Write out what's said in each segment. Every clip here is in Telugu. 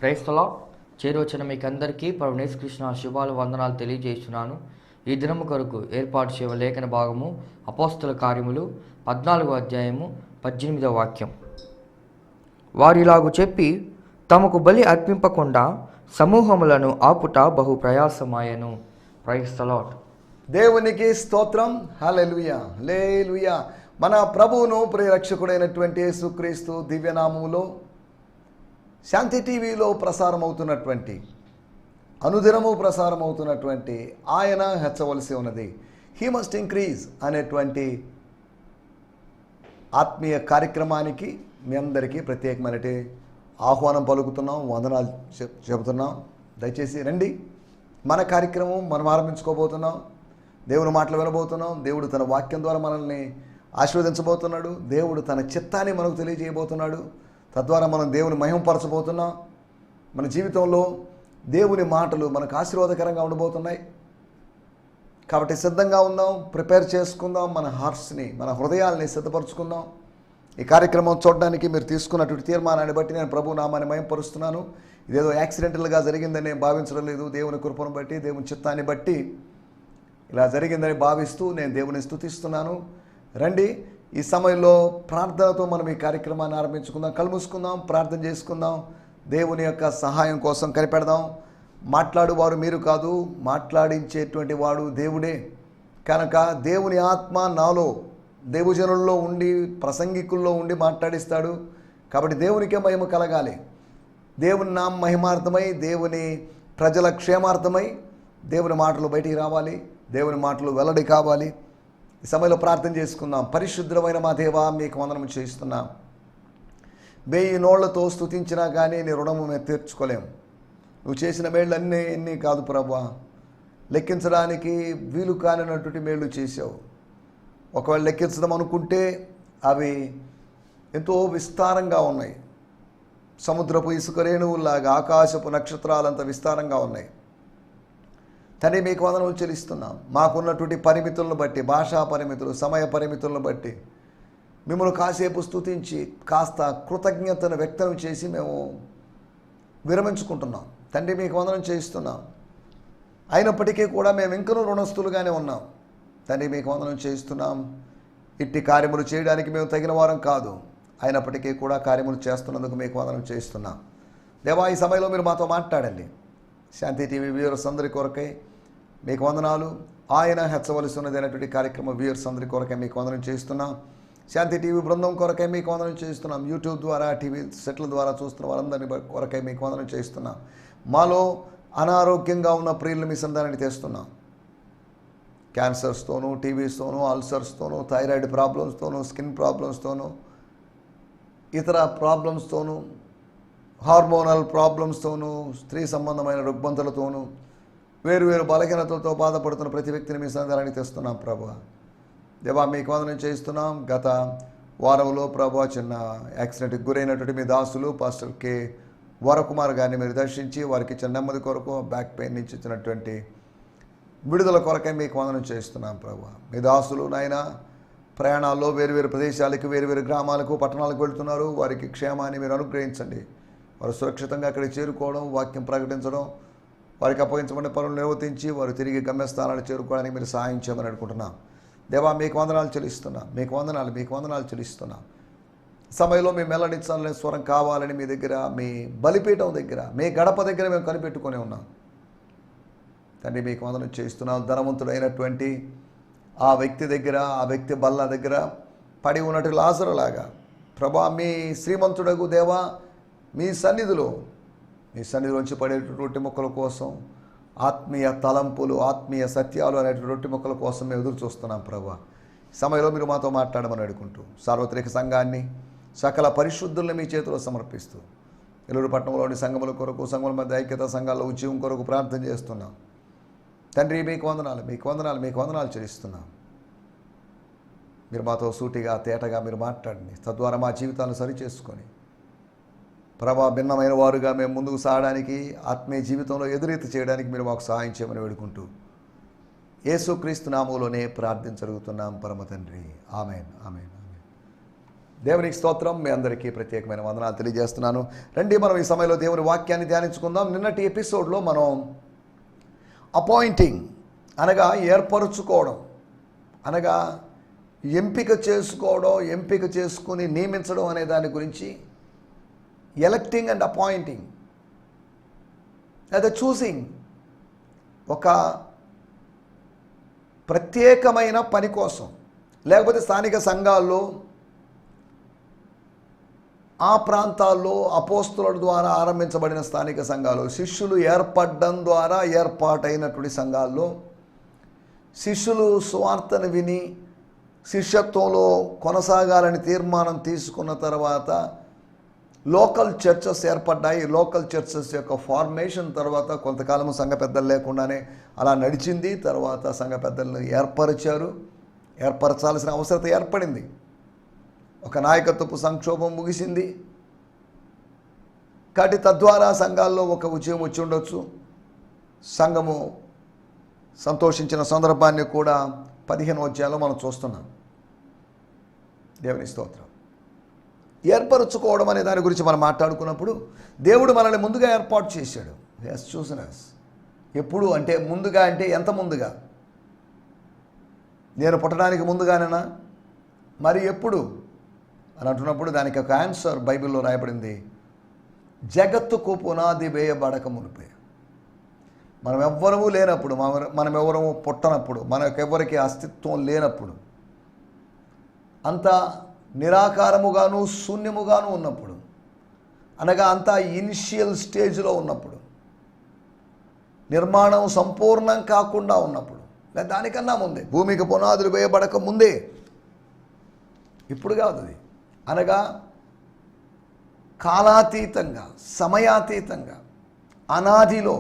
Praise the lord. చేరువచ్చిన మీకు అందరికీ ప్రభువైన యేసుక్రీస్తు శుభాలు వందనాలు తెలియజేస్తున్నాను. ఈ దినము కొరకు ఏర్పాటు చేయవ లేఖన భాగము అపోస్తల కార్యములు 14వ అధ్యాయము 18వ వాక్యం. వారిలాగు చెప్పి తమకు బలి అర్పింపకుండా సమూహములను ఆపుట బహు ప్రయాసమాయను. Praise the lord. దేవునికి స్తోత్రం. హల్లెలూయా హల్లెలూయా. మన ప్రభువును ప్రియరక్షకుడైనటువంటి యేసుక్రీస్తు దివ్యనామములో శాంతి టీవీలో ప్రసారమవుతున్నటువంటి అనుదినము ప్రసారమవుతున్నటువంటి ఆయన హెచ్చవలసి ఉన్నది, హీ మస్ట్ ఇంక్రీజ్ అనేటువంటి ఆత్మీయ కార్యక్రమానికి మీ అందరికీ ప్రత్యేకమైన ఆహ్వానం పలుకుతున్నాం, వందనాలు చెబుతున్నాం. దయచేసి రండి. మన కార్యక్రమం మనం ఆరంభించుకోబోతున్నాం. దేవుని మాటలు వినబోతున్నాం. దేవుడు తన వాక్యం ద్వారా మనల్ని ఆశీర్వదించబోతున్నాడు. దేవుడు తన చిత్తాన్ని మనకు తెలియజేయబోతున్నాడు. తద్వారా మనం దేవుని మహిమపరచబోతున్నాం. మన జీవితంలో దేవుని మాటలు మనకు ఆశీర్వాదకరంగా ఉండబోతున్నాయి. కాబట్టి సిద్ధంగా ఉందాం, ప్రిపేర్ చేసుకుందాం. మన హార్ట్స్ని, మన హృదయాల్ని సిద్ధపరచుకుందాం. ఈ కార్యక్రమం చూడడానికి మీరు తీసుకున్నటువంటి తీర్మానాన్ని బట్టి నేను ప్రభు నామాన్ని మహిమపరుస్తున్నాను. ఇదేదో యాక్సిడెంటల్గా జరిగిందని నేను భావించడం లేదు. దేవుని కృపను బట్టి, దేవుని చిత్తాన్ని బట్టి ఇలా జరిగిందని భావిస్తూ నేను దేవుని స్తుతిస్తున్నాను. రండి, ఈ సమయంలో ప్రార్థనతో మనం ఈ కార్యక్రమాన్ని ఆరంభించుకుందాం. కళ్ళు మూసుకుందాం, ప్రార్థన చేసుకుందాం. దేవుని యొక్క సహాయం కోసం కనిపెడదాం. మాట్లాడువారు మీరు కాదు, మాట్లాడించేటువంటి వాడు దేవుడే. కనుక దేవుని ఆత్మ నాలో, దేవుజనుల్లో ఉండి, ప్రసంగికుల్లో ఉండి మాట్లాడిస్తాడు. కాబట్టి దేవునికే మహిమ కలగాలి. దేవుని నామ మహిమార్థమై, దేవుని ప్రజల క్షేమార్థమై దేవుని మాటలు బయటికి రావాలి, దేవుని మాటలు వెల్లడి కావాలి. ఈ సమయంలో ప్రార్థన చేసుకుందాం. పరిశుద్ధమైన మా దేవా, మీకు వందనము చేస్తున్నాం. 1000 నోళ్లతో స్తుతించినా కానీ నీ రుణము మేము తీర్చుకోలేము. నువ్వు చేసిన మేళ్ళు ఎన్ని కాదు ప్రభువా, లెక్కించడానికి వీలు కానినటువంటి మేళ్ళు చేసావు. ఒకవేళ లెక్కించడం అనుకుంటే అవి ఎంతో విస్తారంగా ఉన్నాయి. సముద్రపు ఇసుక రేణువులాగా, ఆకాశపు నక్షత్రాలంత విస్తారంగా ఉన్నాయి. తండ్రి, మీకు వందనములు చెల్లిస్తున్నాం. మాకున్నటువంటి పరిమితులను బట్టి, భాషా పరిమితులు, సమయ పరిమితులను బట్టి మిమ్మల్ని కాసేపు స్తుతించి కాస్త కృతజ్ఞతను వ్యక్తం చేసి మేము విరమించుకుంటున్నాం. తండ్రి, మీకు వందనం చేయిస్తున్నాం. అయినప్పటికీ కూడా మేము ఇంకనూ రుణస్తులుగానే ఉన్నాం. తండ్రి, మీకు వందనం చేయిస్తున్నాం. ఇట్టి కార్యములు చేయడానికి మేము తగిన వారం కాదు. అయినప్పటికీ కూడా కార్యములు చేస్తున్నందుకు మీకు వందనం చేయిస్తున్నాం. దేవా, ఈ సమయంలో మీరు మాతో మాట్లాడండి. శాంతి టీవీ వ్యూవర్స్ అందరి కొరకై మీకు వందనాలు. ఆయన హెచ్చవలసి ఉన్నది అనేటువంటి కార్యక్రమం వ్యూవర్స్ అందరి కొరకై మీకు వందనం చేస్తున్నాం. శాంతి టీవీ బృందం కొరకై మీకు వందనం చేస్తున్నాం. యూట్యూబ్ ద్వారా, టీవీ సెట్ల ద్వారా చూస్తున్న వారందరినీ కొరకై మీకు వందనం చేస్తున్నాం. మాలో అనారోగ్యంగా ఉన్న ప్రియులను మీ సంధానాన్ని తెస్తున్నాం. క్యాన్సర్స్తోనూ, టీబీస్తోనూ, అల్సర్స్తోనూ, థైరాయిడ్ ప్రాబ్లమ్స్తోనూ, స్కిన్ ప్రాబ్లమ్స్తోనూ, ఇతర ప్రాబ్లమ్స్తోనూ, హార్మోనల్ ప్రాబ్లమ్స్తోనూ, స్త్రీ సంబంధమైన రుగ్మతలతోనూ, వేరు బలహీనతలతో బాధపడుతున్న ప్రతి వ్యక్తిని మీ సంధానానికి తెస్తున్నాం. ప్రభువా, దేవా, మీకు వందనం చేస్తున్నాం. గత వారంలో ప్రభువా చిన్న యాక్సిడెంట్కి గురైనటువంటి మీ దాసులు పాస్టర్ కె వరకుమార్ గారిని మీరు దర్శించి వారికి ఇచ్చిన నెమ్మది కొరకు, బ్యాక్ పెయిన్ నుంచి ఇచ్చినటువంటి విడుదల కొరకై మీకు వందనం చేస్తున్నాం. ప్రభువా, మీ దాసులు నాయన ప్రయాణాల్లో వేరు ప్రదేశాలకు, వేరు గ్రామాలకు, పట్టణాలకు వెళ్తున్నారు. వారికి క్షేమాన్ని మీరు అనుగ్రహించండి. వారు సురక్షితంగా అక్కడికి చేరుకోవడం, వాక్యం ప్రకటించడం, వారికి అప్పగించబడిన పనులు నిర్వర్తించి వారు తిరిగి గమ్యస్థానాలు చేరుకోవడానికి మీరు సహాయం చేయమని అనుకుంటున్నాం. దేవా, మీకు వందనాలు చెల్లిస్తున్నాం. మీకు వందనాలు చెల్లిస్తున్నాం. సమయంలో మేము మెల్లడించాలనే స్వరం కావాలని మీ దగ్గర, మీ బలిపీఠం దగ్గర, మీ గడప దగ్గర మేము కనిపెట్టుకొని ఉన్నాం. తండ్రి, మీకు వందనం చేస్తున్నాం. ధనవంతుడైనటువంటి ఆ వ్యక్తి దగ్గర, ఆ వ్యక్తి బల్ల దగ్గర పడి ఉన్నట్టు లాజరులాగా ప్రభా, మీ శ్రీమంతుడగు దేవా, మీ సన్నిధిలోంచి పడేటువంటి రొట్టె ముక్కల కోసం, ఆత్మీయ తలంపులు, ఆత్మీయ సత్యాలు అనేటువంటి రొట్టె ముక్కల కోసం మేము ఎదురు చూస్తున్నాం. ప్రభా, సమయంలో మీరు మాతో మాట్లాడమని అడుగుంటూ సార్వత్రిక సంఘాన్ని, సకల పరిశుద్ధుల్ని మీ చేతిలో సమర్పిస్తూ ఏలూరు పట్టణంలోని సంఘముల కొరకు, సంఘముల మధ్య ఐక్యత సంఘాల్లో ఉద్యమం కొరకు ప్రార్థన చేస్తున్నాం. తండ్రి, మీకు వందనాలు చెల్లిస్తున్నాం. మీరు మాతో సూటిగా, తేటగా మీరు మాట్లాడండి. తద్వారా మా జీవితాలను సరిచేసుకొని ప్రభా, భిన్నమైన వారుగా మేము ముందుకు సాగడానికి, ఆత్మీయ జీవితంలో ఎదురీత చేయడానికి మీరు మాకు సహాయం చేయమని వేడుకుంటూ యేసుక్రీస్తు నామములోనే ప్రార్థన జరుగుతున్నాం పరమ తండ్రి. ఆమేన్. దేవునికి స్తోత్రం. మీ అందరికీ ప్రత్యేకమైన వందనాలు తెలియజేస్తున్నాను. రండి మనం ఈ సమయంలో దేవుని వాక్యాన్ని ధ్యానించుకుందాం. నిన్నటి ఎపిసోడ్లో మనం అపాయింటింగ్ అనగా ఏర్పరుచుకోవడం అనగా ఎంపిక చేసుకోవడం, ఎంపిక చేసుకుని నియమించడం అనే దాని గురించి, ఎలక్టింగ్ అండ్ అపాయింటింగ్ లేదా చూసింగ్ ఒక ప్రత్యేకమైన పని కోసం, లేకపోతే స్థానిక సంఘాల్లో ఆ ప్రాంతాల్లో అపోస్తుల ద్వారా ఆరంభించబడిన స్థానిక సంఘాలు, శిష్యులు ఏర్పడడం ద్వారా ఏర్పాటైనటువంటి సంఘాల్లో శిష్యులు సువార్తను విని శిష్యత్వంలో కొనసాగాలని తీర్మానం తీసుకున్న తర్వాత లోకల్ చర్చెస్ ఏర్పడ్డాయి. లోకల్ చర్చెస్ యొక్క ఫార్మేషన్ తర్వాత కొంతకాలం సంఘ పెద్దలు లేకుండానే అలా నడిచింది. తర్వాత సంఘ పెద్దలను ఏర్పరిచారు. ఏర్పరచాల్సిన అవసరత ఏర్పడింది. ఒక నాయకత్వపు సంక్షోభం ముగిసింది కాబట్టి తద్వారా సంఘాల్లో ఒక ఉద్యమం వచ్చి ఉండొచ్చు. సంఘము సంతోషించిన సందర్భాన్ని కూడా 15వ అధ్యాయంలో మనం చూస్తున్నాం. దేవుని స్తోత్రం. ఏర్పరచుకోవడం అనే దాని గురించి మనం మాట్లాడుకున్నప్పుడు దేవుడు మనల్ని ముందుగా ఏర్పాటు చేశాడు. ఎస్, చూసినస్ ఎప్పుడు అంటే ముందుగా అంటే ఎంత ముందుగా? నేను పుట్టడానికి ముందుగానేనా? మరి ఎప్పుడు అని అంటున్నప్పుడు దానికి ఒక ఆన్సర్ బైబిల్లో రాయబడింది. జగత్తుకు పునాది వేయబడక మునిపే, మనం ఎవ్వరము లేనప్పుడు, మనం ఎవరము పుట్టనప్పుడు, మనకెవ్వరికి అస్తిత్వం లేనప్పుడు, అంతా నిరాకారముగాను శూన్యముగాను ఉన్నప్పుడు, అనగా అంతా ఇనిషియల్ స్టేజ్లో ఉన్నప్పుడు, నిర్మాణం సంపూర్ణం కాకుండా ఉన్నప్పుడు, లేదా దానికన్నా ముందే, భూమికి పునాదులు వేయబడక ముందే, ఇప్పుడు కాదు అది, అనగా కాలాతీతంగా, సమయాతీతంగా, అనాదిలో,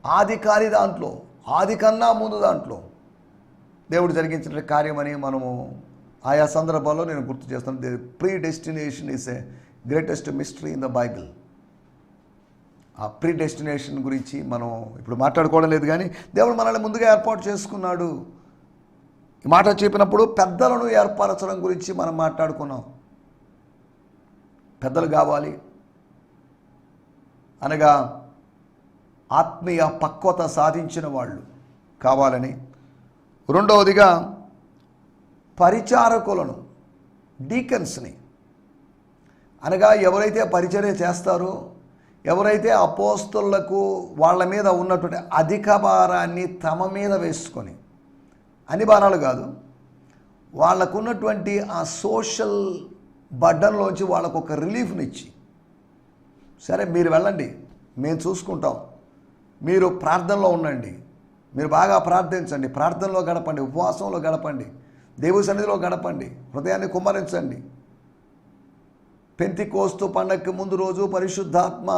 ఆది కాని దాంట్లో, ఆది కన్నా ముందు దాంట్లో దేవుడు జరిగించిన కార్యమని మనము ఆయా సందర్భాల్లో నేను గుర్తు చేస్తాను. The pre destination is a greatest mystery in the Bible. ఆ ప్రీ డెస్టినేషన్ గురించి మనం ఇప్పుడు మాట్లాడుకోవడం లేదు, కానీ దేవుడు మనల్ని ముందుగా ఏర్పాటు చేసుకున్నాడు. ఈ మాట చెప్పినప్పుడు పెద్దలను ఏర్పరచడం గురించి మనం మాట్లాడుకున్నాం. పెద్దలు కావాలి అనగా ఆత్మీయ పక్వత సాధించిన వాళ్ళు కావాలని. రెండవదిగా పరిచారకులను, డీకన్స్ని, అనగా ఎవరైతే పరిచర్య చేస్తారో, ఎవరైతే అపోస్తలులకు వాళ్ళ మీద ఉన్నటువంటి అధిక భారాన్ని తమ మీద వేసుకొని, అన్ని భారాలు కాదు, వాళ్ళకున్నటువంటి ఆ సోషల్ బర్డన్లోంచి వాళ్ళకు ఒక రిలీఫ్నిచ్చి, సరే మీరు వెళ్ళండి, మేము చూసుకుంటాం, మీరు ప్రార్థనలో ఉండండి, మీరు బాగా ప్రార్థించండి, ప్రార్థనలో గడపండి, ఉపవాసంలో గడపండి, దేవుని సన్నిధిలో గడపండి, హృదయాన్ని కుమ్మరించండి. పెంతెకోస్తు పండగకి ముందు రోజు పరిశుద్ధాత్మ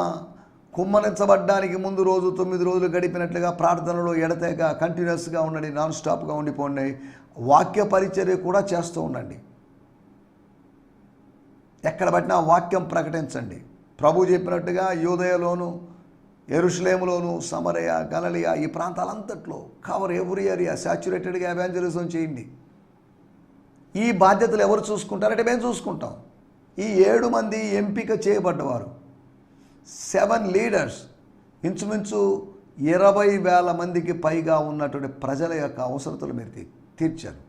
కుమ్మరించబడ్డానికి ముందు రోజు 9 రోజులు గడిపినట్లుగా ప్రార్థనలో ఎడతెగ కంటిన్యూస్గా ఉండండి, నాన్ స్టాప్గా ఉండిపోండి. వాక్య పరిచర్య కూడా చేస్తూ ఉండండి. ఎక్కడ పట్టినా వాక్యం ప్రకటించండి. ప్రభు చెప్పినట్టుగా యూదయలోను, యెరూషలేములోను, సమరయ, గలిలయ ఈ ప్రాంతాలంతట్లో కవర్ ఎవ్రీ ఏరియా సాచ్యురేటెడ్గా ఎవాంజలిజం చేయండి. ఈ బాధ్యతలు ఎవరు చూసుకుంటారంటే మేము చూసుకుంటాం. ఈ 7 మంది ఎంపిక చేయబడ్డవారు, 7 లీడర్స్, ఇంచుమించు 20,000 మందికి పైగా ఉన్నటువంటి ప్రజల యొక్క అవసరతలు మీరు తీర్చారు.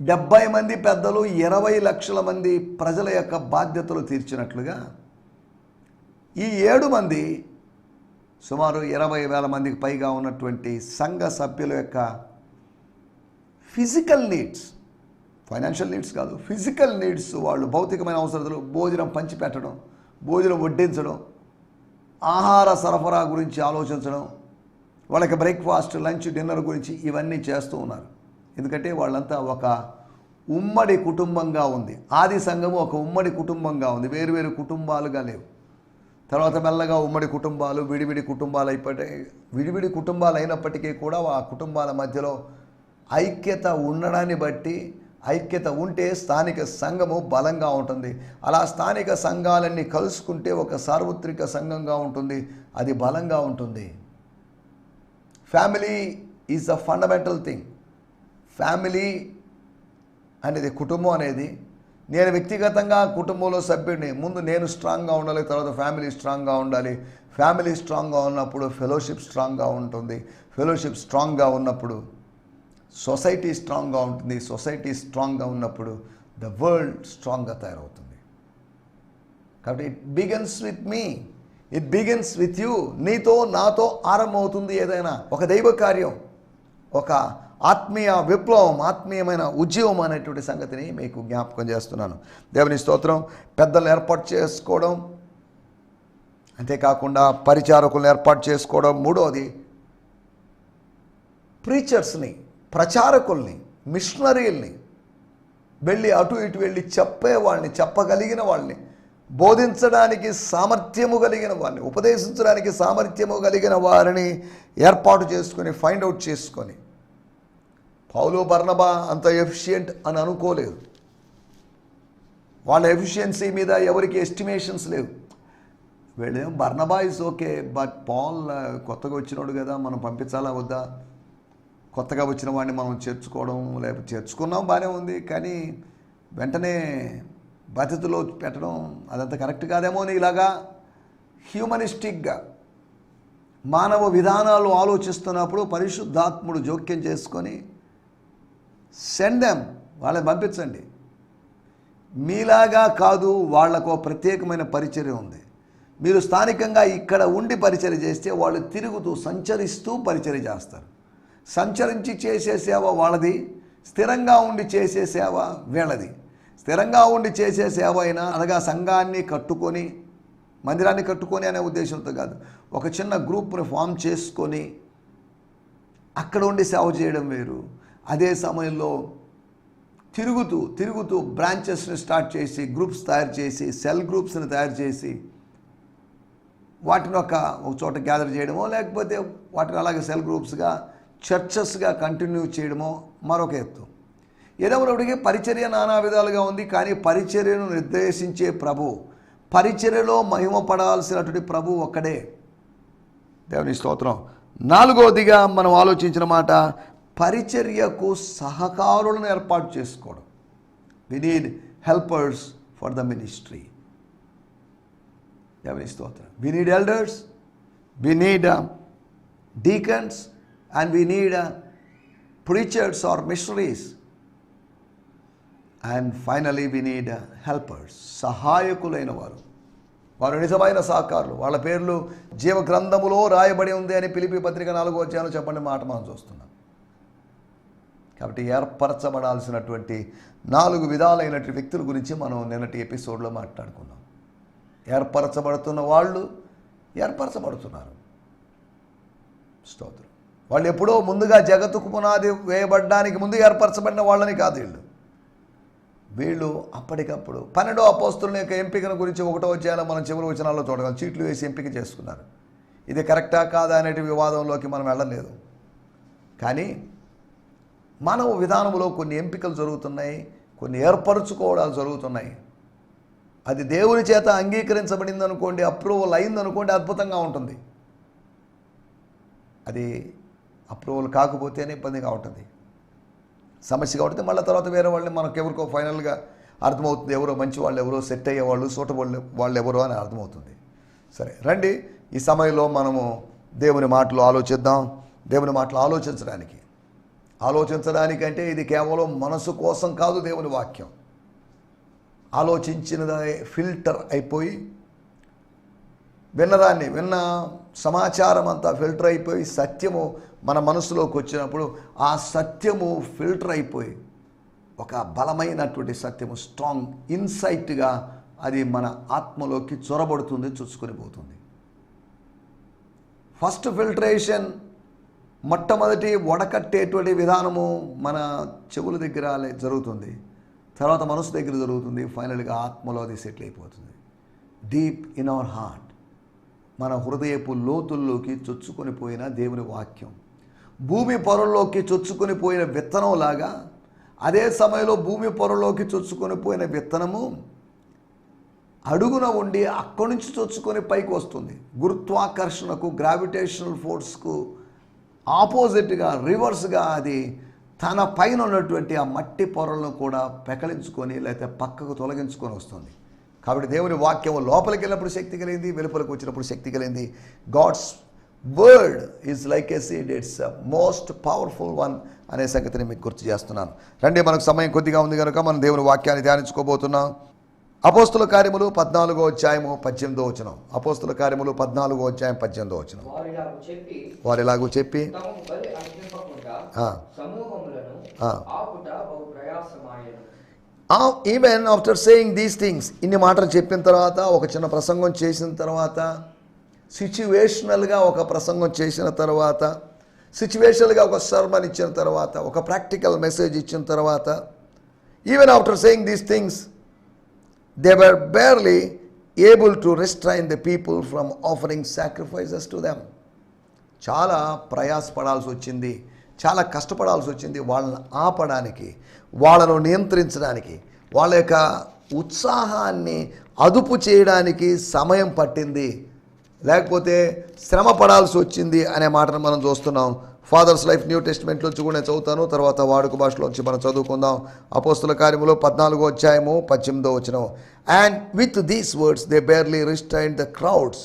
70 మంది పెద్దలు 20 లక్షల మంది ప్రజల యొక్క బాధ్యతలు తీర్చినట్లుగా ఈ 7 మంది సుమారు 20,000 మందికి పైగా ఉన్నటువంటి సంఘ సభ్యుల యొక్క ఫిజికల్ నీడ్స్, ఫైనాన్షియల్ నీడ్స్ కాదు, ఫిజికల్ నీడ్స్, వాళ్ళు భౌతికమైన అవసరాలు, భోజనం పంచిపెట్టడం, భోజనం వడ్డించడం, ఆహార సరఫరా గురించి ఆలోచించడం, వాళ్ళకి బ్రేక్ఫాస్ట్, లంచ్, డిన్నర్ గురించి ఇవన్నీ చేస్తూ ఉన్నారు. ఎందుకంటే వాళ్ళంతా ఒక ఉమ్మడి కుటుంబంగా ఉంది. ఆది సంఘము ఒక ఉమ్మడి కుటుంబంగా ఉంది, వేరువేరు కుటుంబాలుగా లేవు. తర్వాత మెల్లగా ఉమ్మడి కుటుంబాలు, విడివిడి కుటుంబాలు విడివిడి కుటుంబాలు అయినప్పటికీ కూడా ఆ కుటుంబాల మధ్యలో ఐక్యత ఉండడాన్ని బట్టి, ఐక్యత ఉంటే స్థానిక సంఘము బలంగా ఉంటుంది. అలా స్థానిక సంఘాలన్నీ కలుసుకుంటే ఒక సార్వత్రిక సంఘంగా ఉంటుంది, అది బలంగా ఉంటుంది. Family is the fundamental thing. Family అనేది కుటుంబం అనేది, నేను వ్యక్తిగతంగా కుటుంబంలో సభ్యుడిని, ముందు నేను స్ట్రాంగ్గా ఉండాలి, తర్వాత ఫ్యామిలీ స్ట్రాంగ్గా ఉండాలి. ఫ్యామిలీ స్ట్రాంగ్గా ఉన్నప్పుడు ఫెలోషిప్ స్ట్రాంగ్గా ఉంటుంది. ఫెలోషిప్ స్ట్రాంగ్గా ఉన్నప్పుడు సొసైటీ స్ట్రాంగ్గా ఉంటుంది. సొసైటీ స్ట్రాంగ్గా ఉన్నప్పుడు ద వరల్డ్ స్ట్రాంగ్గా తయారవుతుంది. కాబట్టి it begins with me, it begins with you. నీతో నాతో ఆరంభమవుతుంది ఏదైనా ఒక దైవ కార్యం, ఒక ఆత్మీయ విప్లవం, ఆత్మీయమైన ఉద్యమం అనేటువంటి సంగతిని మీకు జ్ఞాపకం చేస్తున్నాను. దేవుని స్తోత్రం. పెద్దలను ఏర్పాటు చేసుకోవడం, అంతేకాకుండా పరిచారకులను ఏర్పాటు చేసుకోవడం. మూడవది ప్రీచర్స్ని, ప్రచారకుల్ని, మిషనరీల్ని, వెళ్ళి అటు ఇటు వెళ్ళి చెప్పేవాళ్ళని, చెప్పగలిగిన వాళ్ళని, బోధించడానికి సామర్థ్యము కలిగిన వారిని, ఉపదేశించడానికి సామర్థ్యము కలిగిన వారిని ఏర్పాటు చేసుకొని, ఫైండ్ అవుట్ చేసుకొని. పౌలు బర్నబా అంత ఎఫిషియెంట్ అని అనుకోలేదు. వాళ్ళ ఎఫిషియన్సీ మీద ఎవరికి ఎస్టిమేషన్స్ లేవు. వీళ్ళేం బర్నబా ఇస్ ఓకే, బట్ పాల్ కొత్తగా వచ్చినాడు కదా, మనం పంపించాలా వద్దా, కొత్తగా వచ్చిన వాడిని మనం చేర్చుకోవడం, లేకపోతే చేర్చుకున్నాం బాగానే ఉంది, కానీ వెంటనే బాధ్యతలో పెట్టడం అదంతా కరెక్ట్ కాదేమో అని ఇలాగా హ్యూమనిస్టిక్గా మానవ విధానాలు ఆలోచిస్తున్నప్పుడు పరిశుద్ధాత్ముడు జోక్యం చేసుకొని సెండ్ దెమ్, వాళ్ళని పంపించండి. మీలాగా కాదు, వాళ్లకు ప్రత్యేకమైన పరిచర్య ఉంది. మీరు స్థానికంగా ఇక్కడ ఉండి పరిచర్య చేస్తే వాళ్ళు తిరుగుతూ సంచరిస్తూ పరిచర్య చేస్తారు. సంచరించి చేసే సేవ వాళ్ళది, స్థిరంగా ఉండి చేసే సేవ వీళ్ళది. స్థిరంగా ఉండి చేసే సేవ అయినా అనగా సంఘాన్ని కట్టుకొని, మందిరాన్ని కట్టుకొని అనే ఉద్దేశంతో కాదు, ఒక చిన్న గ్రూప్ని ఫామ్ చేసుకొని అక్కడ ఉండి సేవ చేయడం వేరు. అదే సమయంలో తిరుగుతూ బ్రాంచెస్ని స్టార్ట్ చేసి, గ్రూప్స్ తయారు చేసి, సెల్ గ్రూప్స్ని తయారు చేసి వాటిని ఒక చోట గ్యాదర్ చేయడమో, లేకపోతే వాటిని అలాగే సెల్ గ్రూప్స్గా, చర్చెస్గా కంటిన్యూ చేయడమో మరొక ఎత్తు. ఏదోప్పటికీ పరిచర్య నానా విధాలుగా ఉంది, కానీ పరిచర్యను నిర్దేశించే ప్రభు, పరిచర్యలో మహిమపడాల్సినటువంటి ప్రభు ఒక్కడే. దేవుని స్తోత్రం. నాలుగవదిగా మనం ఆలోచించిన మాట, పరిచర్యకు సహకారులను ఏర్పాటు చేసుకోవడం. We need helpers for the ministry. దేవుని స్తోత్రం. We need elders, we need deacons, and we need preachers or missionaries, and finally we need helpers, సహాయకులైన వారు. వారు నిజమైన సహకారులు. వాళ్ళ పేర్లు జీవ గ్రంథములో రాయబడి ఉంది అని ఫిలిప్పీ పత్రిక 4వ అధ్యాయంలో చెప్పండి మాట మనం చూస్తున్నాం. కాబట్టి ఏర్పరచబడాల్సినటువంటి 4 విధాలైనటువంటి వ్యక్తుల గురించి మనం నిన్నటి ఎపిసోడ్లో మాట్లాడుకున్నాం. ఏర్పరచబడుతున్న వాళ్ళు ఏర్పరచబడుతున్నారు. స్తోత్రం. వాళ్ళు ఎప్పుడో ముందుగా జగత్తుకు పునాది వేయబడడానికి ముందు ఏర్పరచబడిన వాళ్ళని కాదు వీళ్ళు అప్పటికప్పుడు 12 అపోస్తుల యొక్క ఎంపికను గురించి 1వ అధ్యాయంలో మనం చివరి వచనాల్లో చూడగలం. చీట్లు వేసి ఎంపిక చేసుకున్నారు. ఇది కరెక్టా కాదా అనే వివాదంలోకి మనం వెళ్ళలేదు. కానీ మానవ విధానంలో కొన్ని ఎంపికలు జరుగుతున్నాయి, కొన్ని ఏర్పరచుకోవడాలు జరుగుతున్నాయి. అది దేవుని చేత అంగీకరించబడింది అనుకోండి, అప్రూవల్ అయిందనుకోండి, అద్భుతంగా ఉంటుంది. అది అప్రూవల్ కాకపోతేనే ఇబ్బందిగా ఉంటుంది, సమస్యగా ఉంటుంది. మళ్ళీ తర్వాత వేరే వాళ్ళని మనకు ఎవరికో ఫైనల్గా అర్థమవుతుంది, ఎవరో మంచి వాళ్ళు, ఎవరో సెట్ అయ్యేవాళ్ళు, సూటబుల్ వాళ్ళు ఎవరో అని అర్థమవుతుంది. సరే రండి, ఈ సమయంలో మనము దేవుని మాటలు ఆలోచిద్దాం. దేవుని మాటలు ఆలోచించడానికంటే ఇది కేవలం మనసు కోసం కాదు. దేవుని వాక్యం ఆలోచించినది ఫిల్టర్ అయిపోయి, విన్న సమాచారం అంతా ఫిల్టర్ అయిపోయి, సత్యము మన మనసులోకి వచ్చినప్పుడు ఆ సత్యము ఫిల్టర్ అయిపోయి ఒక బలమైనటువంటి సత్యము, స్ట్రాంగ్ ఇన్సైట్గా అది మన ఆత్మలోకి చొరబడుతుంది, చొచ్చుకొని పోతుంది. ఫస్ట్ ఫిల్టరేషన్, మొట్టమొదటి వడకట్టేటువంటి విధానము మన చెవుల దగ్గర జరుగుతుంది, తర్వాత మనసు దగ్గర జరుగుతుంది, ఫైనల్గా ఆత్మలో అది సెటిల్ అయిపోతుంది. డీప్ ఇన్ అవర్ హార్ట్, మన హృదయపు లోతుల్లోకి చొచ్చుకొని పోయిన దేవుని వాక్యం, భూమి పొరల్లోకి చొచ్చుకొని పోయిన విత్తనంలాగా, అదే సమయంలో భూమి పొరలోకి చొచ్చుకొని పోయిన విత్తనము అడుగున ఉండి అక్కడి నుంచి చొచ్చుకొని పైకి వస్తుంది. గురుత్వాకర్షణకు, గ్రావిటేషనల్ ఫోర్స్కు ఆపోజిట్గా, రివర్స్గా అది తన పైన ఉన్నటువంటి ఆ మట్టి పొరలను కూడా పెకలించుకొని లేకపోతే పక్కకు తొలగించుకొని వస్తుంది. కాబట్టి దేవుని వాక్యం లోపలికి వెళ్ళినప్పుడు శక్తి కలిగింది, వెలుపలికి వచ్చినప్పుడు శక్తి కలిగింది. God's word is like a seed, it's most powerful one అనే సంగతిని మీకు గుర్తు చేస్తున్నాను. రండి, మనకు సమయం కొద్దిగా ఉంది కనుక మనం దేవుని వాక్యాన్ని ధ్యానించుకోబోతున్నాం. అపోస్తుల కార్యములు 14వ అధ్యాయము 18వ వచనం. అపోస్తుల కార్యములు 14వ అధ్యాయం 18వ వచనం. వారు ఇలాగూ చెప్పి even after saying these things, ఇన్ని మాటలు చెప్పిన తర్వాత, ఒక చిన్న ప్రసంగం చేసిన తర్వాత, సిచ్యువేషనల్గా ఒక ప్రసంగం చేసిన తర్వాత, సిచ్యువేషనల్గా ఒక సర్మన్ ఇచ్చిన తర్వాత, ఒక ప్రాక్టికల్ మెసేజ్ ఇచ్చిన తర్వాత, even after saying these things they were barely able to restrain the people from offering sacrifices to them. చాలా ప్రయాసపడాల్సి వచ్చింది, చాలా కష్టపడాల్సి వచ్చింది వాళ్ళని ఆపడానికి, వాళ్ళను నియంత్రించడానికి, వాళ్ళ యొక్క ఉత్సాహాన్ని అదుపు చేయడానికి సమయం పట్టింది, లేకపోతే శ్రమ పడాల్సి వచ్చింది అనే మాటను మనం చూస్తున్నాం. ఫాదర్స్ లైఫ్ న్యూ టెస్ట్మెంట్లోంచి కూడా నేను చదువుతాను, తర్వాత వాడుక భాషలోంచి మనం చదువుకుందాం. అపోస్తుల కార్యములు 14వ అధ్యాయము 18వ వచనం. And with these words they barely restrained the crowds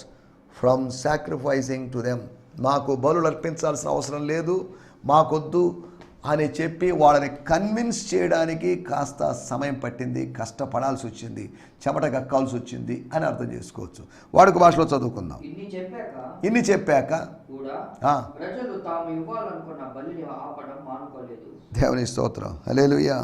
from sacrificing to them. మాకు బలులు అర్పించాల్సిన అవసరం లేదు, మాకొద్దు అని చెప్పి వాళ్ళని కన్విన్స్ చేయడానికి కాస్త సమయం పట్టింది, కష్టపడాల్సి వచ్చింది, చెమట గక్కాల్సి వచ్చింది అని అర్థం చేసుకోవచ్చు. వాడుక భాషలో చదువుకుందాం. ఇన్ని చెప్పాక దేవుని స్తోత్రం, హల్లెలూయా.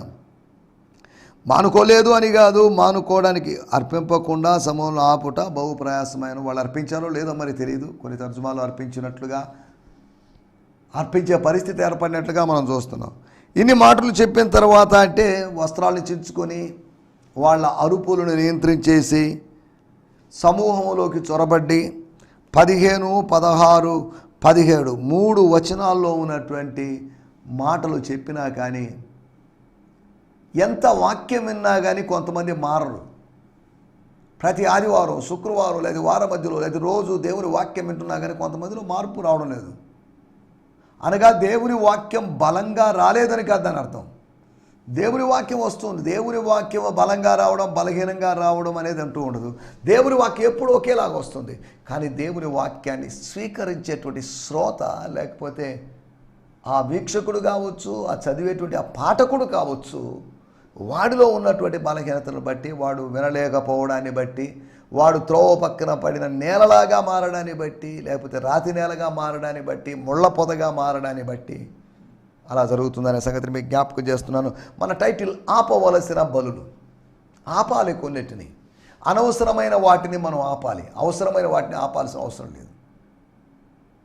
మానుకోలేదు అని కాదు, మానుకోవడానికి అర్పింపకుండా సమూహంలో ఆపుట బహు ప్రయాసమైన. వాళ్ళు అర్పించారో లేదో మరి తెలియదు, కొన్ని తర్జుమాలు అర్పించినట్లుగా, అర్పించే పరిస్థితి ఏర్పడినట్లుగా మనం చూస్తున్నాం. ఇన్ని మాటలు చెప్పిన తర్వాత అంటే వస్త్రాలను చించుకొని వాళ్ళ అరుపులను నియంత్రించేసి సమూహంలోకి చొరబడ్డి 15, 16, 17 3 వచనాల్లో ఉన్నటువంటి మాటలు చెప్పినా కానీ, ఎంత వాక్యం విన్నా కానీ కొంతమంది మారరు. ప్రతి ఆదివారం, శుక్రవారం, లేదా వారం మధ్యలో, లేదా రోజు దేవుని వాక్యం వింటున్నా కానీ కొంతమందిలో మార్పు రావడం లేదు. అనగా దేవుని వాక్యం బలంగా రాలేదని కాదు దాని అర్థం. దేవుని వాక్యం వస్తుంది, దేవుని వాక్యం బలంగా రావడం, బలహీనంగా రావడం అనేది అంటూ ఉండదు. దేవుని వాక్యం ఎప్పుడు ఒకేలాగా వస్తుంది. కానీ దేవుని వాక్యాన్ని స్వీకరించేటువంటి శ్రోత, లేకపోతే ఆ వీక్షకుడు కావచ్చు, ఆ చదివేటువంటి ఆ పాఠకుడు కావచ్చు, వాడిలో ఉన్నటువంటి బలహీనతను బట్టి, వాడు వినలేకపోవడాన్ని బట్టి, వాడు త్రోవ పక్కన పడిన నేలలాగా మారడాన్ని బట్టి, లేకపోతే రాతి నేలగా మారడాన్ని బట్టి, ముళ్ళ పొదగా మారడాన్ని బట్టి అలా జరుగుతుందనే సంగతిని మీకు జ్ఞాపకం చేస్తున్నాను. మన టైటిల్ ఆపవలసిన బలులు. ఆపాలి కొన్నిటిని, అనవసరమైన వాటిని మనం ఆపాలి, అవసరమైన వాటిని ఆపాల్సిన అవసరం లేదు.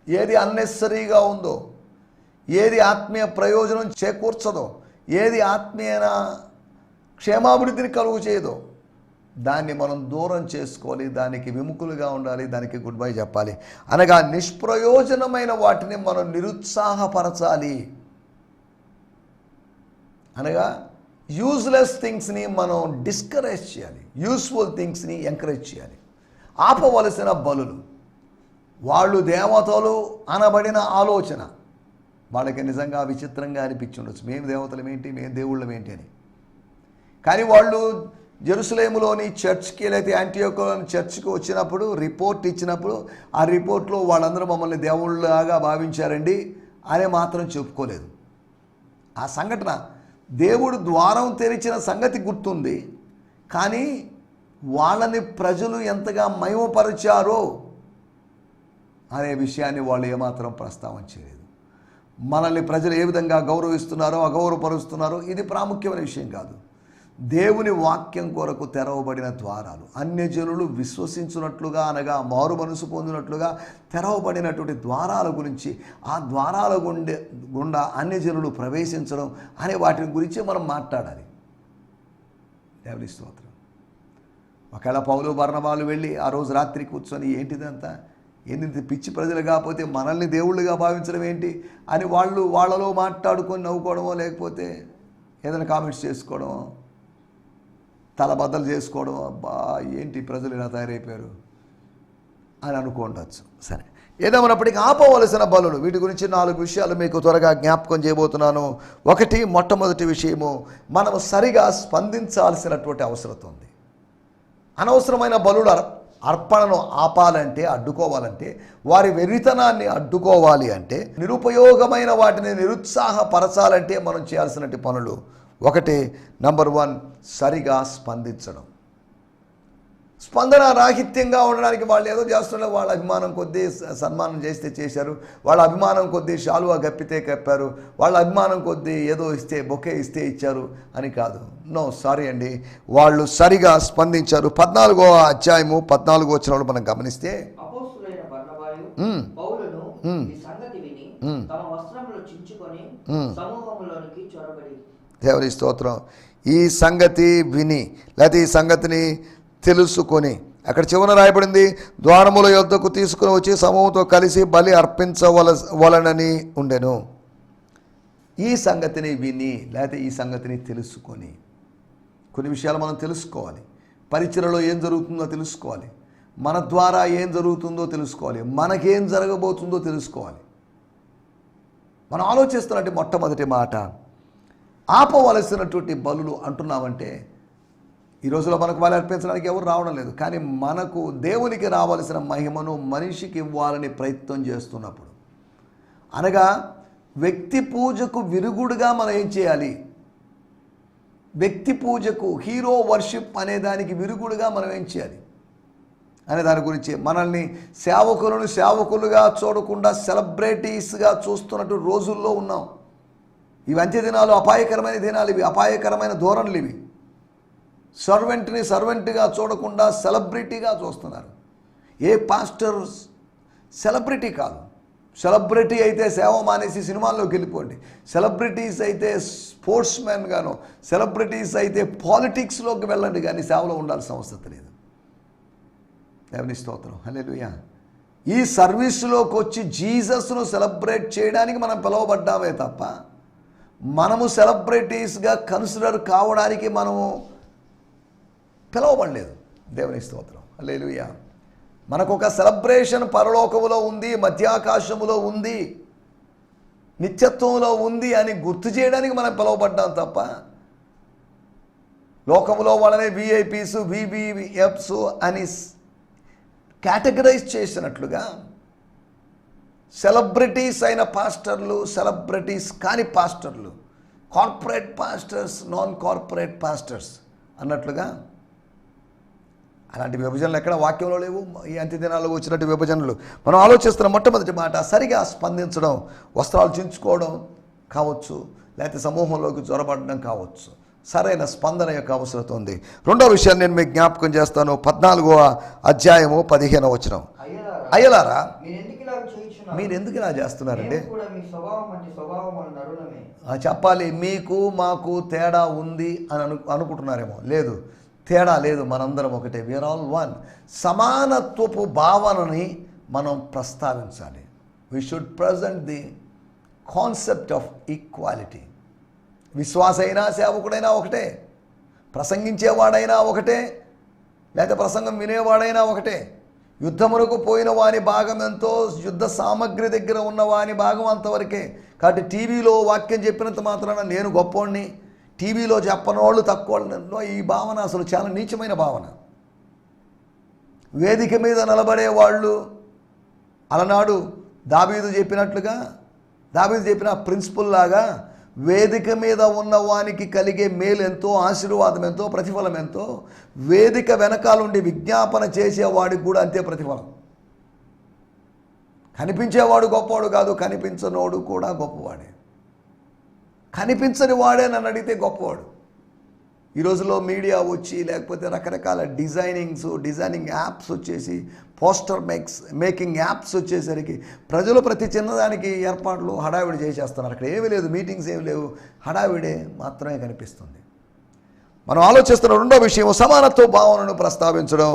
ఏది అన్నెసరీగా ఉందో, ఏది ఆత్మీయ ప్రయోజనం చేకూర్చదో, ఏది ఆత్మీయ క్షేమాభివృద్ధిని కలుగు చేయదో దాన్ని మనం దూరం చేసుకోవాలి, దానికి విముఖులుగా ఉండాలి, దానికి గుడ్ బై చెప్పాలి. అనగా నిష్ప్రయోజనమైన వాటిని మనం నిరుత్సాహపరచాలి. అనగా యూజ్లెస్ థింగ్స్ని మనం డిస్కరేజ్ చేయాలి, యూస్ఫుల్ థింగ్స్ని ఎంకరేజ్ చేయాలి. ఆపవలసిన బలులు, వాళ్ళు దేవతలు అనబడిన ఆలోచన వాళ్ళకి నిజంగా విచిత్రంగా అనిపించుండొచ్చు. మేము దేవతలం ఏంటి, మేము దేవుళ్ళం ఏంటి అని. కానీ వాళ్ళు జెరూసలేములోని చర్చ్కి, లేదా యాంటియోకులోని చర్చ్కి వచ్చినప్పుడు రిపోర్ట్ ఇచ్చినప్పుడు, ఆ రిపోర్ట్లో వాళ్ళందరూ మమ్మల్ని దేవుళ్ళలాగా భావించారండి అని మాత్రం చెప్పుకోలేదు. ఆ సంఘటన దేవుడు ద్వారం తెరిచిన సంగతి గుర్తుంది, కానీ వాళ్ళని ప్రజలు ఎంతగా మహిమపరిచారో అనే విషయాన్ని వాళ్ళు ఏమాత్రం ప్రస్తావన చేయలేదు. మనల్ని ప్రజలు ఏ విధంగా గౌరవిస్తున్నారో, అగౌరవపరుస్తున్నారో ఇది ప్రాముఖ్యమైన విషయం కాదు. దేవుని వాక్యం కొరకు తెరవబడిన ద్వారాలు, అన్యజనులు విశ్వసించున్నట్లుగా, అనగా మారు మనసు పొందినట్లుగా తెరవబడినటువంటి ద్వారాల గురించి, ఆ ద్వారాల గుండా అన్యజనులు ప్రవేశించడం అనే వాటి గురించి మనం మాట్లాడాలి. దేవుని స్తోత్రం. ఒకవేళ పౌలు బర్నబాలు వెళ్ళి ఆ రోజు రాత్రి కూర్చొని ఏంటిదంతా, ఏంటి పిచ్చి ప్రజలు కాకపోతే మనల్ని దేవుళ్ళుగా భావించడం ఏంటి అని వాళ్ళలో మాట్లాడుకొని నవ్వుకోవడమో, లేకపోతే ఏదైనా కామెంట్స్ చేసుకోవడమో, తలబద్దలు చేసుకోవడం, అబ్బా ఏంటి ప్రజలు ఇలా తయారైపోయారు అని అనుకోండొచ్చు. సరే, ఏదేమైనప్పటికీ ఆపవలసిన బలులు, వీటి గురించి 4 విషయాలు మీకు త్వరగా జ్ఞాపకం చేయబోతున్నాను. మొట్టమొదటి విషయము, మనము సరిగా స్పందించాల్సినటువంటి అవసరం ఉంది. అనవసరమైన బలుల అర్పణను ఆపాలంటే, అడ్డుకోవాలంటే, వారి వెర్రితనాన్ని అడ్డుకోవాలి అంటే, నిరుపయోగమైన వాటిని నిరుత్సాహపరచాలంటే మనం చేయాల్సినటువంటి పనులు, నంబర్ 1 సరిగా స్పందించడం. స్పందన రాహిత్యంగా ఉండడానికి వాళ్ళు ఏదో చేస్తున్నారు, వాళ్ళ అభిమానం కొద్దీ సన్మానం చేస్తే చేశారు, వాళ్ళ అభిమానం కొద్దీ శాలువా కప్పితే కప్పారు, వాళ్ళ అభిమానం కొద్దీ ఏదో ఇస్తే బొకే ఇస్తే ఇచ్చారు అని కాదు. నో, సారీ అండి, వాళ్ళు సరిగా స్పందించారు. 14వ అధ్యాయము 14వ వచనంలో మనం గమనిస్తే, అపోస్తలులైన బర్నబాయు, పౌలును ఈ సంగతి విని తమ వస్త్రములు చించుకొని సమూహములోనికి చొరబడి. దేవుని స్తోత్రం. ఈ సంగతి విని, లేకపోతే ఈ సంగతిని తెలుసుకొని, అక్కడ చివర రాయబడింది, ద్వారముల యొద్దకు తీసుకుని వచ్చి సమూహంతో కలిసి బలి అర్పించవలనని ఉండెను. ఈ సంగతిని విని, లేకపోతే ఈ సంగతిని తెలుసుకొని, కొన్ని విషయాలు మనం తెలుసుకోవాలి. పరిచర్యలో ఏం జరుగుతుందో తెలుసుకోవాలి, మన ద్వారా ఏం జరుగుతుందో తెలుసుకోవాలి, మనకేం జరగబోతుందో తెలుసుకోవాలి. మనం ఆలోచిస్తున్నట్టు మొట్టమొదటి మాట, ఆపవలసినటువంటి బలులు అంటున్నామంటే, ఈ రోజులో మనకు బలి అర్పించడానికి ఎవరు రావడం లేదు, కానీ మనకు దేవునికి రావాల్సిన మహిమను మనిషికి ఇవ్వాలని ప్రయత్నం చేస్తున్నప్పుడు, అనగా వ్యక్తి పూజకు విరుగుడుగా మనం ఏం చేయాలి, వ్యక్తి పూజకు, హీరో వర్షిప్ అనే దానికి విరుగుడుగా మనం ఏం చేయాలి అనే దాని గురించి, మనల్ని సేవకులుగా చూడకుండా సెలబ్రిటీస్గా చూస్తున్నట్టు రోజుల్లో ఉన్నాం. ఇవి అంత్య దినాలు, అపాయకరమైన దినాలు, ఇవి అపాయకరమైన ధోరణులు. ఇవి సర్వెంట్ని సర్వెంట్గా చూడకుండా సెలబ్రిటీగా చూస్తున్నారు. ఏ పాస్టర్ సెలబ్రిటీ కాదు. సెలబ్రిటీ అయితే సేవ మానేసి సినిమాల్లోకి వెళ్ళిపోండి, సెలబ్రిటీస్ అయితే స్పోర్ట్స్ మ్యాన్ గాను, సెలబ్రిటీస్ అయితే పాలిటిక్స్లోకి వెళ్ళండి, కానీ సేవలో ఉండాల్సిన అవసరం లేదు. దేవుని స్తోత్రం, హల్లెలూయా. ఈ సర్వీస్లోకి వచ్చి జీసస్ను సెలబ్రేట్ చేయడానికి మనం పిలువబడ్డామే తప్ప, మనము సెలబ్రిటీస్గా కన్సిడర్ కావడానికి మనము పిలవబడలేదు. దేవుని స్తోత్రం, హల్లెలూయా. మనకు ఒక సెలబ్రేషన్ పరలోకములో ఉంది, మధ్యాకాశములో ఉంది, నిత్యత్వంలో ఉంది అని గుర్తు చేయడానికి మనం పిలువబడ్డాం తప్ప, లోకములో వాళ్ళనే విఐపీస్, వివిఎఫ్స్ అని కేటగరైజ్ చేసినట్లుగా సెలబ్రిటీస్ అయిన పాస్టర్లు, సెలబ్రిటీస్ కాని పాస్టర్లు, corporate pastors, non corporate pastors అన్నట్లుగా అలాంటి విభజనలు ఎక్కడ వాక్యంలో లేవు. ఈ అంత్య దినాల్లో వచ్చినట్టు విభజనలు మనం ఆలోచిస్తున్న మొట్టమొదటి మాట, సరిగా స్పందించడం. వస్త్రాలు చించుకోవడం కావచ్చు, లేకపోతే సమూహంలోకి జ్వరపడడం కావచ్చు, సరైన స్పందన యొక్క అవసరం ఉంది. రెండో విషయాన్ని నేను మీకు జ్ఞాపకం చేస్తాను. 14వ అధ్యాయము 15వ వచనం, అయ్యలారా మీరు ఎందుకు ఇలా చేస్తున్నారండి? చెప్పాలి, మీకు మాకు తేడా ఉంది అని అనుకుంటున్నారేమో. లేదు, తేడా లేదు, మనందరం ఒకటే. We are all one. సమానత్వపు భావనని మనం ప్రస్తావించాలి. We should present the concept of equality. విశ్వాసైనా సేవకుడైనా ఒకటే, ప్రసంగించేవాడైనా ఒకటే, లేకపోతే ప్రసంగం వినేవాడైనా ఒకటే. యుద్ధమునకు పోయిన వాని భాగం ఎంతో, యుద్ధ సామగ్రి దగ్గర ఉన్న వాని భాగం అంతవరకే. కాబట్టి టీవీలో వాక్యం చెప్పినంత మాత్రాన నేను గొప్పోడిని, టీవీలో చెప్పనోళ్ళు తక్కువ, ఈ భావన అసలు చాలా నీచమైన భావన. వేదిక మీద నిలబడే వాళ్ళు అలనాడు దావీదు చెప్పినట్లుగా, దావీదు చెప్పిన ప్రిన్సిపల్ లాగా, వేదిక మీద ఉన్న వానికి కలిగే మేలు ఎంతో, ఆశీర్వాదం ఎంతో, ప్రతిఫలం ఎంతో, వేదిక వెనకాలండి విజ్ఞాపన చేసేవాడికి కూడా అంతే ప్రతిఫలం. కనిపించేవాడు గొప్పవాడు కాదు, కనిపించనోడు కూడా గొప్పవాడే. కనిపించని వాడే నన్ను అడిగితే గొప్పవాడు. ఈ రోజులో మీడియా వచ్చి, లేకపోతే రకరకాల డిజైనింగ్ యాప్స్ వచ్చేసి, పోస్టర్ మేకింగ్ యాప్స్ వచ్చేసరికి ప్రజలు ప్రతి చిన్నదానికి ఏర్పాట్లు హడావిడి చేసేస్తున్నారు. అక్కడ ఏమీ లేదు, మీటింగ్స్ ఏమి లేవు, హడావిడే మాత్రమే కనిపిస్తుంది. మనం ఆలోచిస్తున్న రెండో విషయము సమానత్వ భావనను ప్రస్తావించడం.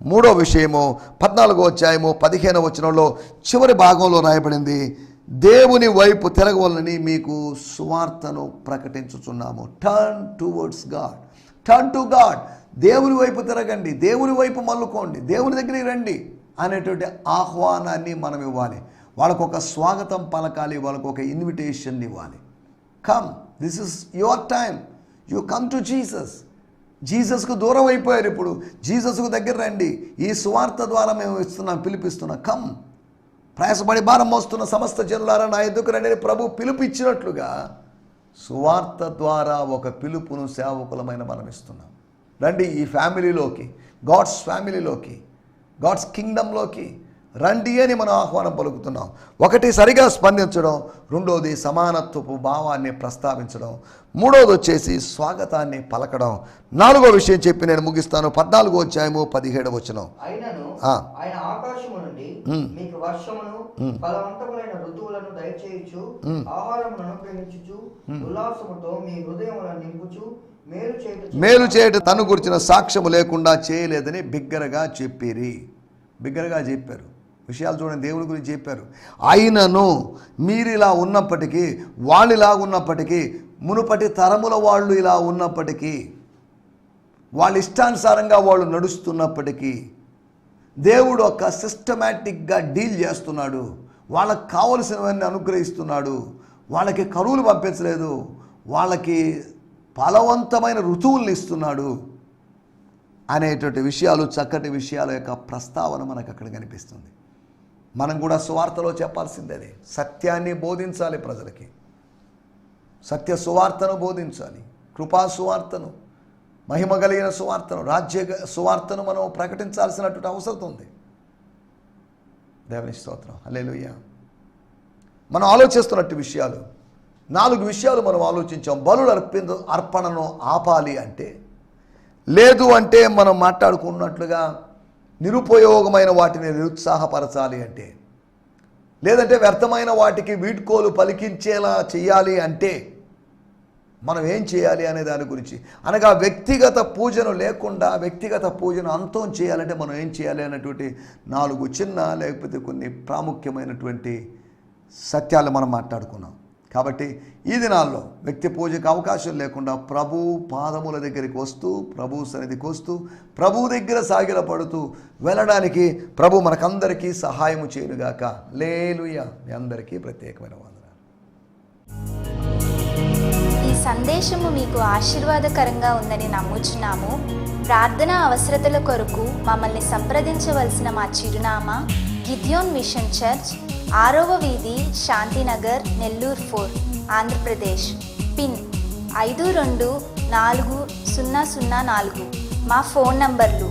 మూడో విషయము 14వ అధ్యాయము 15వ వచనంలో చివరి భాగంలో రాయబడింది, దేవుని వైపు తిరగవలని మీకు సువార్తను ప్రకటించుచున్నాము. Turn towards God, turn to God. దేవుని వైపు తిరగండి, దేవుని వైపు మల్లుకోండి, దేవుని దగ్గరికి రండి అనేటువంటి ఆహ్వానాన్ని మనం ఇవ్వాలి. వాళ్ళకు ఒక స్వాగతం పలకాలి, వాళ్ళకు ఒక ఇన్విటేషన్ ఇవ్వాలి. Come, this is your time, you come to Jesus. జీసస్కు దూరం అయిపోయారు, ఇప్పుడు జీసస్కు దగ్గర రండి. ఈ సువార్త ద్వారా మేము పిలిపిస్తున్నాం. కమ్, ప్రయాసపడి భారం మోస్తున్న సమస్త జనులారా నా ఎదుకు రండి ప్రభు పిలుపు ఇచ్చినట్లుగా సువార్త ద్వారా ఒక పిలుపును సేవకులమైన మనం ఇస్తున్నాం. రండి ఈ ఫ్యామిలీలోకి, గాడ్స్ ఫ్యామిలీలోకి, గాడ్స్ కింగ్డమ్లోకి రండి అని మనం ఆహ్వానం పలుకుతున్నాం. ఒకటి, సరిగా స్పందించడం. రెండోది, సమానత్వపు భావాన్ని ప్రస్తావించడం. మూడోది వచ్చేసి స్వాగతాన్ని పలకడం. నాలుగో విషయం చెప్పి నేను ముగిస్తాను. 14వ అధ్యాయము 17వ వచనం. అయినను ఆయన ఆకాశము నుండి మీకు వర్షమును ఫలవంతములైన ఋతువులను దయచేయుచు ఆహారమును అనుగ్రహించుచు ఉల్లాసముతో మీ హృదయములను నింపుచు మేలు చేయుట తను గురించిన సాక్ష్యము లేకుండా చేయలేదని బిగ్గరగా చెప్పిరి. బిగ్గరగా చెప్పారు. విషయాలు చూడండి, దేవుని గురించి చెప్పారు. అయినను మీరు ఇలా ఉన్నప్పటికీ, వాళ్ళు ఇలా ఉన్నప్పటికీ, మునుపటి తరముల వాళ్ళు ఇలా ఉన్నప్పటికీ, వాళ్ళ ఇష్టానుసారంగా వాళ్ళు నడుస్తున్నప్పటికీ, దేవుడు ఒక సిస్టమేటిక్గా డీల్ చేస్తున్నాడు. వాళ్ళకి కావలసినవన్నీ అనుగ్రహిస్తున్నాడు. వాళ్ళకి కరువులు పంపించలేదు, వాళ్ళకి ఫలవంతమైన ఋతువుల్ని ఇస్తున్నాడు అనేటువంటి విషయాలు, చక్కటి విషయాల యొక్క ప్రస్తావన మనకు అక్కడ కనిపిస్తుంది. మనం కూడా సువార్తలో చెప్పాల్సిందే. సత్యాన్ని బోధించాలి ప్రజలకి, సత్య సువార్తను బోధించాలి, కృపా సువార్తను, మహిమ కలిగిన సువార్తను, రాజ్య సువార్తను మనం ప్రకటించాల్సినటువంటి అవసరం ఉంది. దేవుని స్తోత్రం, హల్లెలూయా. మనం ఆలోచిస్తున్నట్టు విషయాలు 4 విషయాలు మనం ఆలోచించాం. బలుల అర్పణను ఆపాలి అంటే, లేదు అంటే మనం మాట్లాడుకున్నట్లుగా నిరుపయోగమైన వాటిని నిరుత్సాహపరచాలి అంటే, లేదంటే వ్యర్థమైన వాటికి వీడ్కోలు పలికించేలా చేయాలి అంటే మనం ఏం చేయాలి అనే దాని గురించి, అనగా వ్యక్తిగత పూజను లేకుండా వ్యక్తిగత పూజను అంతం చేయాలంటే మనం ఏం చేయాలి అనేటువంటి 4 చిన్న, లేకపోతే కొన్ని ప్రాముఖ్యమైనటువంటి సత్యాలు మనం మాట్లాడుకున్నాం. కాబట్టి ఈ దినాల్లో వ్యక్తి పూజకు అవకాశం లేకుండా ప్రభు పాదముల దగ్గరికి వస్తూ, ప్రభు సన్నిధికి వస్తూ, ప్రభు దగ్గర సాగిలపడుతూ వెళ్ళడానికి ప్రభు మనకందరికీ సహాయము చేయనుగాక. హల్లెలూయా. మీ అందరికీ ప్రత్యేకమైన వందనాలు. ఈ సందేశము మీకు ఆశీర్వాదకరంగా ఉందని నమ్ముచున్నాము. ప్రార్థన అవసరతల కొరకు మమ్మల్ని సంప్రదించవలసిన మా చిరునామా గిద్యోన్ మిషన్ చర్చ్, 6వ వీధి, శాంతినగర్, నెల్లూరు 4, ఆంధ్రప్రదేశ్. పిన్ 524004. మా ఫోన్ నంబర్లు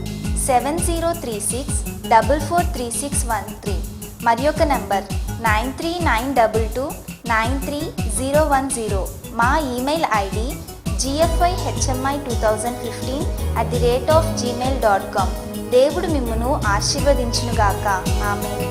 7036443613 మరి ఒక నంబర్ 9392293010. మా ఈమెయిల్ ఐడి gfihmi2015@gmail.com. దేవుడు మిమ్మును ఆశీర్వదించునుగాక. ఆమేన్.